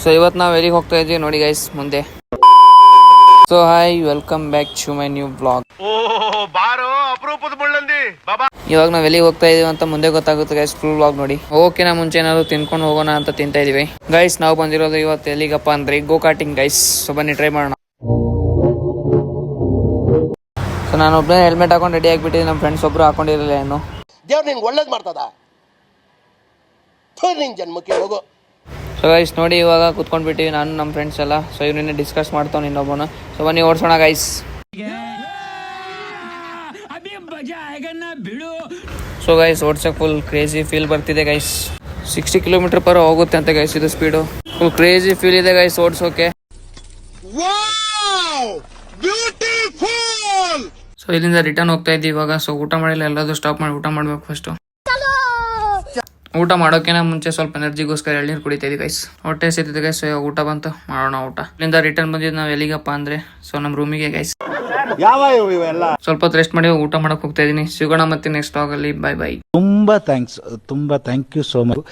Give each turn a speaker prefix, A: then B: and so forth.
A: So ಇವತ್ತು ನಾವು ಎಲ್ಲಿಗೆ ಹೋಗ್ತಾ ಇದ್ದೀವಿ ನೋಡಿ ಗೈಸ್ ಮುಂದೆ. So hi, welcome back to my new blog. ಇವಾಗ ನಾವು ಎಲ್ಲಿಗೆ ಹೋಗ್ತಾ ಇದೀವಿ ಅಂತ ಮುಂದೆ ಗೊತ್ತಾಗುತ್ತೆ ಗೈಸ್. ಫುಲ್ ಬ್ಲಾಗ್ ನೋಡಿ. ಹೋಗೋಕಿನ ಮುಂಚೆ ಏನಾದ್ರು ತಿನ್ಕೊಂಡು ಹೋಗೋಣ ಅಂತ ತಿಂತಾ ಇದೀವಿ ಗೈಸ್. ನಾವು ಬಂದಿರೋದು ಇವತ್ತು ಎಲ್ಲಿಗಪ್ಪ ಅಂದ್ರೆ ಗೋ ಕಾರ್ಟಿಂಗ್ ಗೈಸ್. ಸೊ ಬನ್ನಿ ಟ್ರೈ ಮಾಡೋಣ. ಸೊ ನಾನು ಒಬ್ಬನೇ ಹೆಲ್ಮೆಟ್ ಹಾಕೊಂಡು ರೆಡಿ ಆಗಿಬಿಟ್ಟಿದ್ದೀನಿ. ನಮ್ಮ ಫ್ರೆಂಡ್ಸ್ ಒಬ್ರು ಹಾಕೊಂಡಿರಲಿಲ್ಲ ಏನು.
B: ದೇವ್ರು ನಿನ್ಗೆ ಒಳ್ಳೇದು ಮಾಡ್ತದ ನಿನ್ ಜನ್ಮಕ್ಕೆ ಹೋಗೋ.
A: ಸೊ ಗೈಸ್ ನೋಡಿ, ಇವಾಗ ಕುತ್ಕೊಂಡ್ಬಿಟ್ಟಿವಿ ನಾನು ನಮ್ಮ ಫ್ರೆಂಡ್ಸ್ ಎಲ್ಲ. ಸೊ ಇವನ್ನೇ ಡಿಸ್ಕಸ್ ಮಾಡ್ತಾವ್ ಇನ್ನೊಬ್ಬನು. ಸೊ ಬನ್ನಿ ಓಡಿಸೋಣ ಗೈಸ್. ಸೊ ಗೈಸ್ ಓಡ್ಸಕ್ಕೆ ಫುಲ್ ಕ್ರೇಜಿ ಫೀಲ್ ಬರ್ತಿದೆ ಗೈಸ್. 60 ಕಿಲೋಮೀಟರ್ ಪರ್ ಹೋಗುತ್ತೆ ಅಂತ ಗೈಸ್ ಇದು ಸ್ಪೀಡು. ಫುಲ್ ಕ್ರೇಜಿ ಫೀಲ್ ಇದೆ ಗೈಸ್ ಓಡ್ಸೋಕೆ. ಸೊ ಇಲ್ಲಿಂದ ರಿಟರ್ನ್ ಹೋಗ್ತಾ ಇದ್ದೀವಿ ಇವಾಗ. ಸೊ ಊಟ ಮಾಡಿಲ್ಲ, ಎಲ್ಲಾದ್ರೂ ಸ್ಟಾಪ್ ಮಾಡಿ ಊಟ ಮಾಡ್ಬೇಕು ಫಸ್ಟ್. ಊಟ ಮಾಡೋಕೆನ ಮುಂಚೆ ಸ್ವಲ್ಪ ಎನರ್ಜಿಗೋಸ್ಕರ ಎಳ್ನೀರು ಕುಡಿತಾ ಇದೀವಿ ಗೈಸ್. ಹೊಟ್ಟೆ ಸಿಗ್ತಿದೆ ಗೈಸ್. ಸೊ ಇವಾಗ ಊಟ ಬಂತು, ಮಾಡೋಣ ಊಟ. ಇಲ್ಲಿಂದ ರಿಟರ್ನ್ ಬಂದಿದ್ದು ನಾವು ಎಲ್ಲಿಗಪ್ಪ ಅಂದ್ರೆ ಸೊ ನಮ್ಮ ರೂಮಿಗೆ ಗೈಸ್. ಸ್ವಲ್ಪ ಹೊತ್ತು ರೆಸ್ಟ್ ಮಾಡಿ ಊಟ ಮಾಡಕ್ ಹೋಗ್ತಾ ಇದೀನಿ. ಸಿಗೋಣ ಮತ್ತೆ ನೆಕ್ಸ್ಟ್ ವ್ಲಾಗ್ ಅಲ್ಲಿ. Bye bye.
C: ತುಂಬಾ ಥ್ಯಾಂಕ್ಸ್, ತುಂಬಾ ಥ್ಯಾಂಕ್ ಯು ಸೋ ಮಚ್.